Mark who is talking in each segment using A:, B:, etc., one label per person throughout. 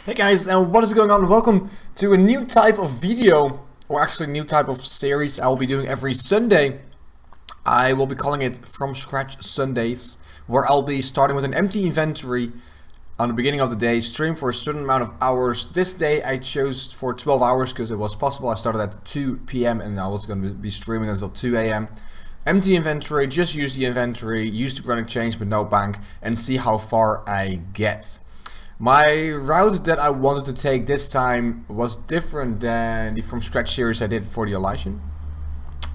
A: Hey guys, and what is going on? Welcome to a new type of video, or actually a new type of series I will be doing every Sunday. I will be calling it From Scratch Sundays, where I'll be starting with an empty inventory on the beginning of the day, stream for a certain amount of hours. This day I chose for 12 hours because it was possible. I started at 2 p.m. and I was going to be streaming until 2 a.m. Empty inventory, just use the inventory, use the grunt exchange but no bank, and see how far I get. My route that I wanted to take this time was different than the From Scratch series I did for the Elysian.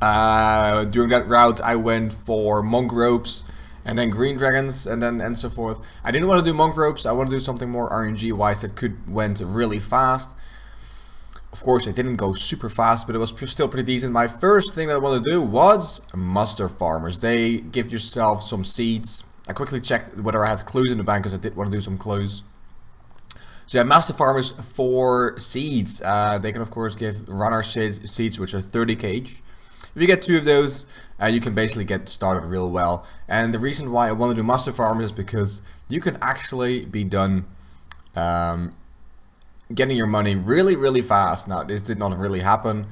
A: During that route I went for monk ropes and then green dragons and so forth. I didn't want to do monk ropes, I want to do something more RNG wise that went really fast. Of course it didn't go super fast, but it was still pretty decent. My first thing that I wanted to do was muster farmers. They give yourself some seeds. I quickly checked whether I had clues in the bank because I did want to do some clues. So yeah, master farmers for seeds. They can of course give runner seeds, which are 30k each. If you get 2 of those, you can basically get started real well. And the reason why I want to do master farmers is because you can actually be done getting your money really fast. Now this did not really happen,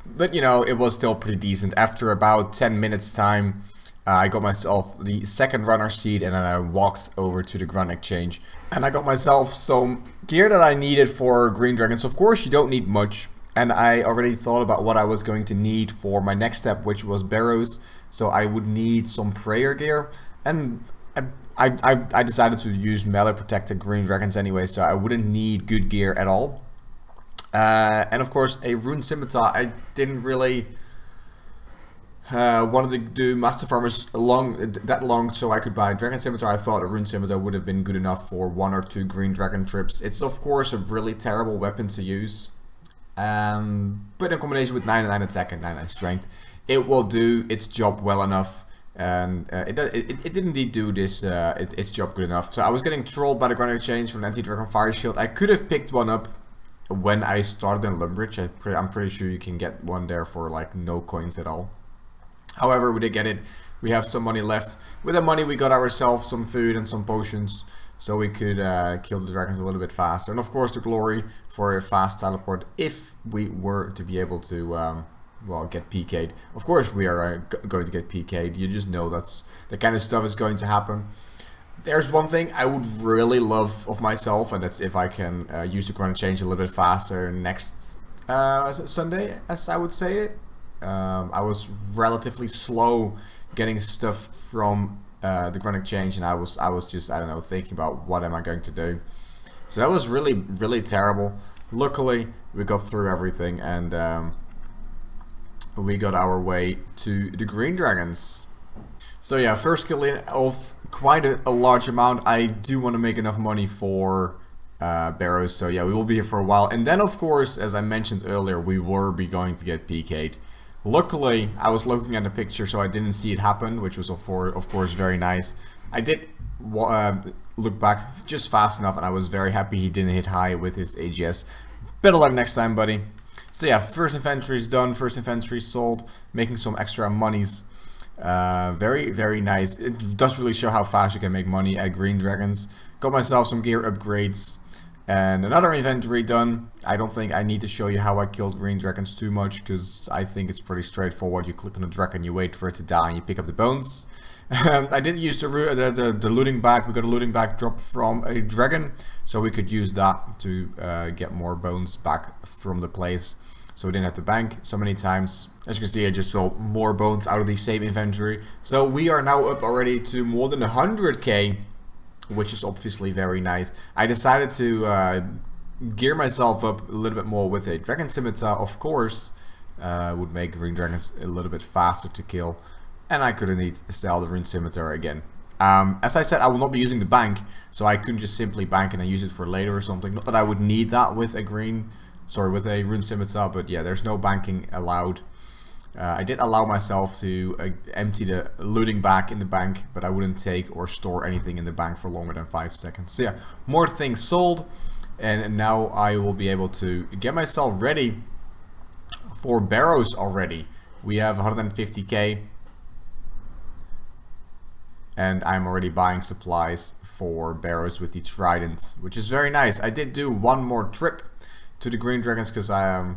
A: but you know, it was still pretty decent. After about 10 minutes time, I got myself the second runner seed and then I walked over to the grunt exchange. And I got myself some gear that I needed for green dragons. Of course you don't need much. And I already thought about what I was going to need for my next step, which was Barrows. So I would need some prayer gear. And I decided to use melee protected green dragons anyway, so I wouldn't need good gear at all. And of course a rune scimitar. I didn't really wanted to do master farmers that long so I could buy dragon scimitar. I thought a rune scimitar would have been good enough for 1 or 2 green dragon trips. It's of course a really terrible weapon to use, but in combination with 9/9 attack and 9/9 strength, it will do its job well enough. And it did indeed do its job good enough. So I was getting trolled by the grunt exchange from an anti-dragon fire shield. I could have picked one up when I started in Lumbridge. I'm pretty sure you can get one there for like no coins at all. However, we did get it. We have some money left. With that money we got ourselves some food and some potions, so we could kill the dragons a little bit faster. And of course the glory for a fast teleport if we were to be able to well, get PK'd. Of course we are going to get PK'd. You just know that's the kind of stuff is going to happen. There's one thing I would really love of myself, and that's if I can use the grunt exchange a little bit faster next Sunday, as I would say it. I was relatively slow getting stuff from the grunt exchange, and I was just, I don't know, thinking about what am I going to do. So that was really terrible. Luckily we got through everything and we got our way to the green dragons. So yeah, first kill in of quite a large amount. I do want to make enough money for Barrows, so yeah, we will be here for a while. And then of course, as I mentioned earlier, we were going to get PK'd. Luckily, I was looking at the picture, so I didn't see it happen, which was of course very nice. I did look back just fast enough, and I was very happy he didn't hit high with his AGS. Better luck next time, buddy. So yeah, first inventory is done, first inventory sold, making some extra monies. Very nice. It does really show how fast you can make money at green dragons. Got myself some gear upgrades. And another inventory done. I don't think I need to show you how I killed green dragons too much, because I think it's pretty straightforward. You click on a dragon, you wait for it to die, and you pick up the bones. I did use the looting bag. We got a looting bag drop from a dragon, so we could use that to get more bones back from the place. So we didn't have to bank so many times. As you can see, I just sold more bones out of the same inventory. So we are now up already to more than 100k. Which is obviously very nice. I decided to gear myself up a little bit more with a dragon scimitar. Of course, would make green dragons a little bit faster to kill, and I could indeed sell the rune scimitar again. As I said, I will not be using the bank, so I couldn't just simply bank and I use it for later or something. Not that I would need that with a with a rune scimitar, but yeah, there's no banking allowed. I did allow myself to empty the looting bag in the bank, but I wouldn't take or store anything in the bank for longer than 5 seconds. So yeah, more things sold, and now I will be able to get myself ready for Barrows already. We have 150k. And I'm already buying supplies for Barrows with the tridents, which is very nice. I did do one more trip to the green dragons because I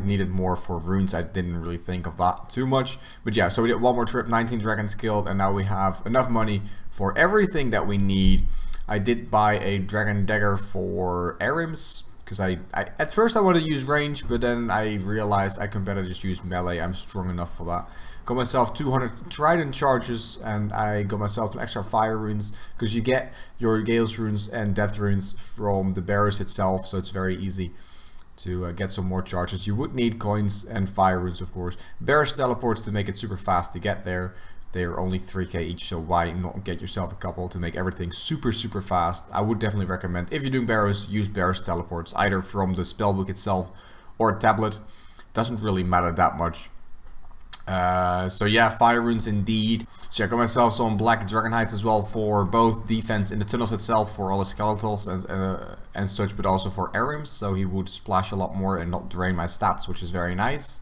A: needed more for runes. I didn't really think of that too much, but yeah, so we did one more trip, 19 dragons killed, and now we have enough money for everything that we need. I did buy a dragon dagger for Arims because I at first I wanted to use range, but then I realized I can better just use melee. I'm strong enough for that. Got myself 200 trident charges, and I got myself some extra fire runes because you get your Gales runes and death runes from the Barrows itself, so it's very easy to get some more charges. You would need coins and fire runes, of course. Barrows teleports to make it super fast to get there. They are only 3k each, so why not get yourself a couple to make everything super fast. I would definitely recommend, if you're doing Barrows, use Barrows teleports, either from the spellbook itself or a tablet. Doesn't really matter that much. So yeah, fire runes indeed. So I got myself some black dragon hides as well for both defense in the tunnels itself for all the skeletals and such, but also for Arims, so he would splash a lot more and not drain my stats, which is very nice.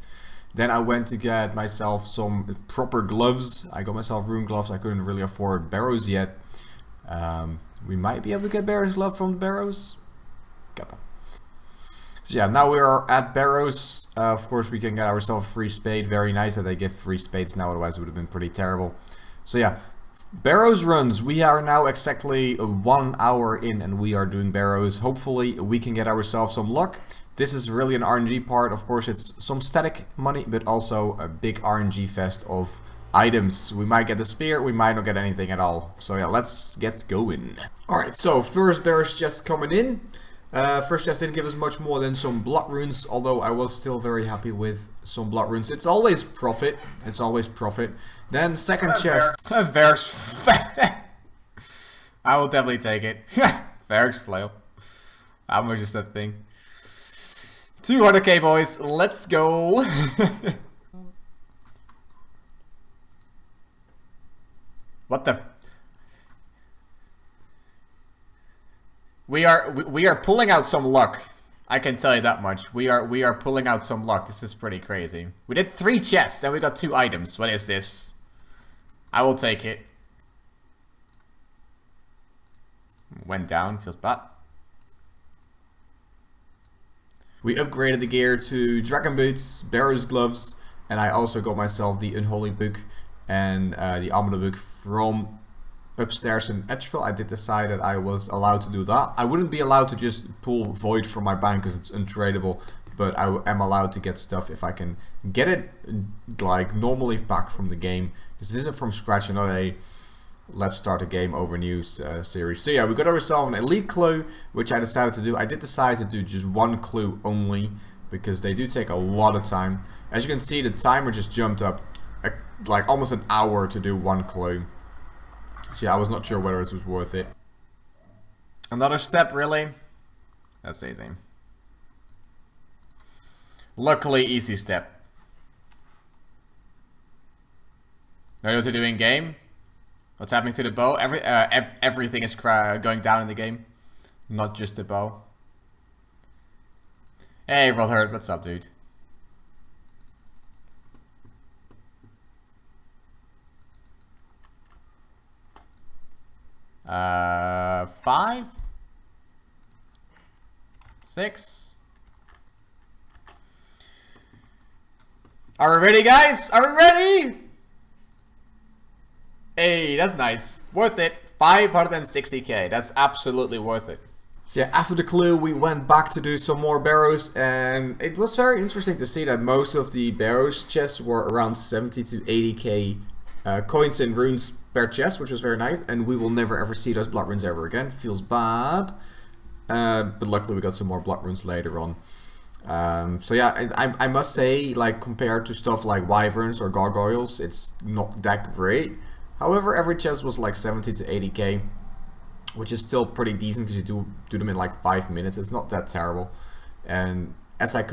A: Then I went to get myself some proper gloves. I got myself rune gloves. I couldn't really afford Barrows yet. We might be able to get Barrows glove from Barrows. Kappa. So yeah, now we are at Barrows. Of course, we can get ourselves a free spade. Very nice that they give free spades now, otherwise it would have been pretty terrible. So yeah, Barrows runs. We are now exactly 1 hour in and we are doing Barrows. Hopefully we can get ourselves some luck. This is really an RNG part. Of course, it's some static money, but also a big RNG fest of items. We might get the spear, we might not get anything at all. So yeah, let's get going. Alright, so first Barrows chest coming in. First chest didn't give us much more than some blood runes, although I was still very happy with some blood runes. It's always profit. It's always profit. Then second chest.
B: Varix. I will definitely take it. Varix flail. How much is that thing? 200k, boys. Let's go. What the? We are pulling out some luck. I can tell you that much. We are pulling out some luck. This is pretty crazy. We did 3 chests and we got 2 items. What is this? I will take it. Went down. Feels bad.
A: We upgraded the gear to Dragon Boots, Barrows Gloves, and I also got myself the Unholy Book and the Armor Book from upstairs in Edgeville. I did decide that I was allowed to do that. I wouldn't be allowed to just pull Void from my bank because it's untradeable, but I am allowed to get stuff if I can get it like normally back from the game. This isn't from scratch, not a let's start a game over new series. So yeah, we got ourselves an elite clue, which I decided to do. I did decide to do just 1 clue only because they do take a lot of time. As you can see, the timer just jumped up like almost an hour to do 1 clue. So yeah, I was not sure whether it was worth it.
B: Another step, really? That's easy. Luckily, easy step. Know what to do in game? What's happening to the bow? Everything is going down in the game, not just the bow. Hey, Rotherhurt, what's up, dude? Five? 6? Are we ready, guys? Are we ready? Hey, that's nice. Worth it. 560k. That's absolutely worth it.
A: So yeah, after the clue, we went back to do some more Barrows, and it was very interesting to see that most of the Barrows chests were around 70 to 80k coins and runes per chest, which was very nice, and we will never ever see those blood runes ever again. Feels bad. But luckily we got some more blood runes later on. So yeah, I must say, like, compared to stuff like Wyverns or Gargoyles, it's not that great. However, every chest was like 70 to 80k, which is still pretty decent because you do them in like 5 minutes. It's not that terrible. And as I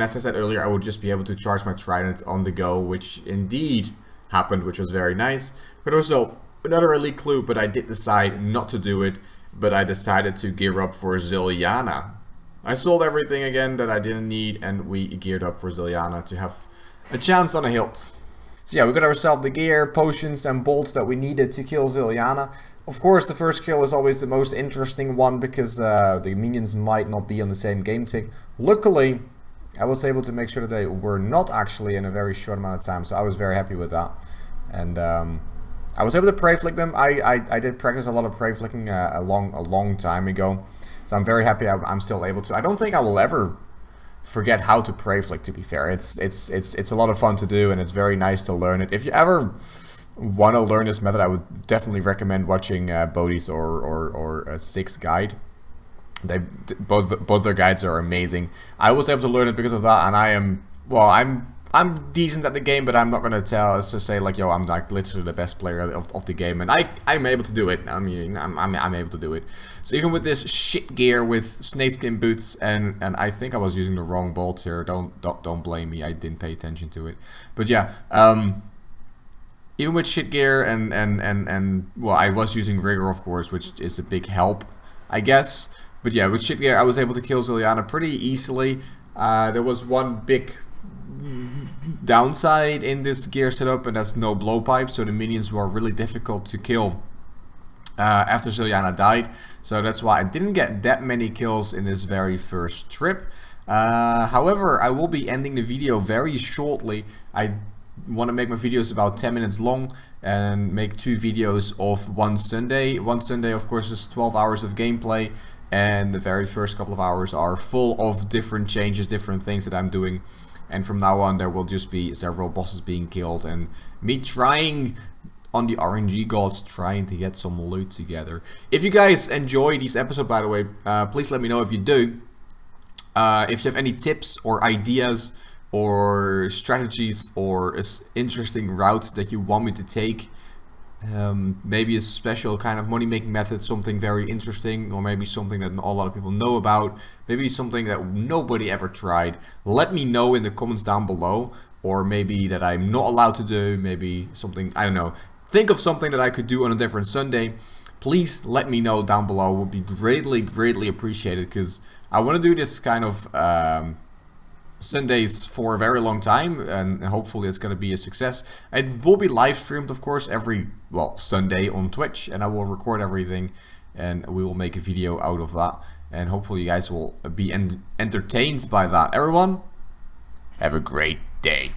A: said earlier, I would just be able to charge my trident on the go, which indeed happened, which was very nice. But also another elite clue, but I did decide not to do it. But I decided to gear up for Ilyana. I sold everything again that I didn't need, and we geared up for Ilyana to have a chance on a hilt. So yeah, we got ourselves the gear, potions, and bolts that we needed to kill Ilyana. Of course, the first kill is always the most interesting one because the minions might not be on the same game tick. Luckily, I was able to make sure that they were not actually in a very short amount of time, so I was very happy with that. And I was able to prey flick them. I did practice a lot of prey flicking a long time ago, so I'm very happy I'm still able to. I don't think I will ever forget how to prey flick, to be fair. It's a lot of fun to do, and it's very nice to learn it. If you ever want to learn this method, I would definitely recommend watching Bodhi's or Six guide. They both their guides are amazing. I was able to learn it because of that, and I'm decent at the game, but I'm not gonna say like, yo, I'm like literally the best player of the game, and I'm able to do it. I mean, I'm able to do it. So even with this shit gear with snakeskin boots, and I think I was using the wrong bolt here. Don't blame me. I didn't pay attention to it. But yeah, even with shit gear and well, I was using rigor, of course, which is a big help, I guess. But yeah, with shit gear, I was able to kill Ilyana pretty easily. There was one big downside in this gear setup, and that's no blowpipe, so the minions were really difficult to kill after Ilyana died. So that's why I didn't get that many kills in this very first trip. However, I will be ending the video very shortly. I want to make my videos about 10 minutes long and make 2 videos of one Sunday. One Sunday, of course, is 12 hours of gameplay, and the very first couple of hours are full of different changes, different things that I'm doing. And from now on, there will just be several bosses being killed and me trying on the RNG gods, trying to get some loot together. If you guys enjoy these episodes, by the way, please let me know if you do. If you have any tips or ideas or strategies or an interesting route that you want me to take, maybe a special kind of money making method, something very interesting, or maybe something that not a lot of people know about, maybe something that nobody ever tried, let me know in the comments down below. Or maybe that I'm not allowed to do, maybe something, I don't know, think of something that I could do on a different Sunday. Please let me know down below. It would be greatly appreciated, because I want to do this kind of Sundays for a very long time, and hopefully it's going to be a success. It will be live streamed, of course, every Sunday on Twitch, and I will record everything and we will make a video out of that, and hopefully you guys will be entertained by that. Everyone, have a great day.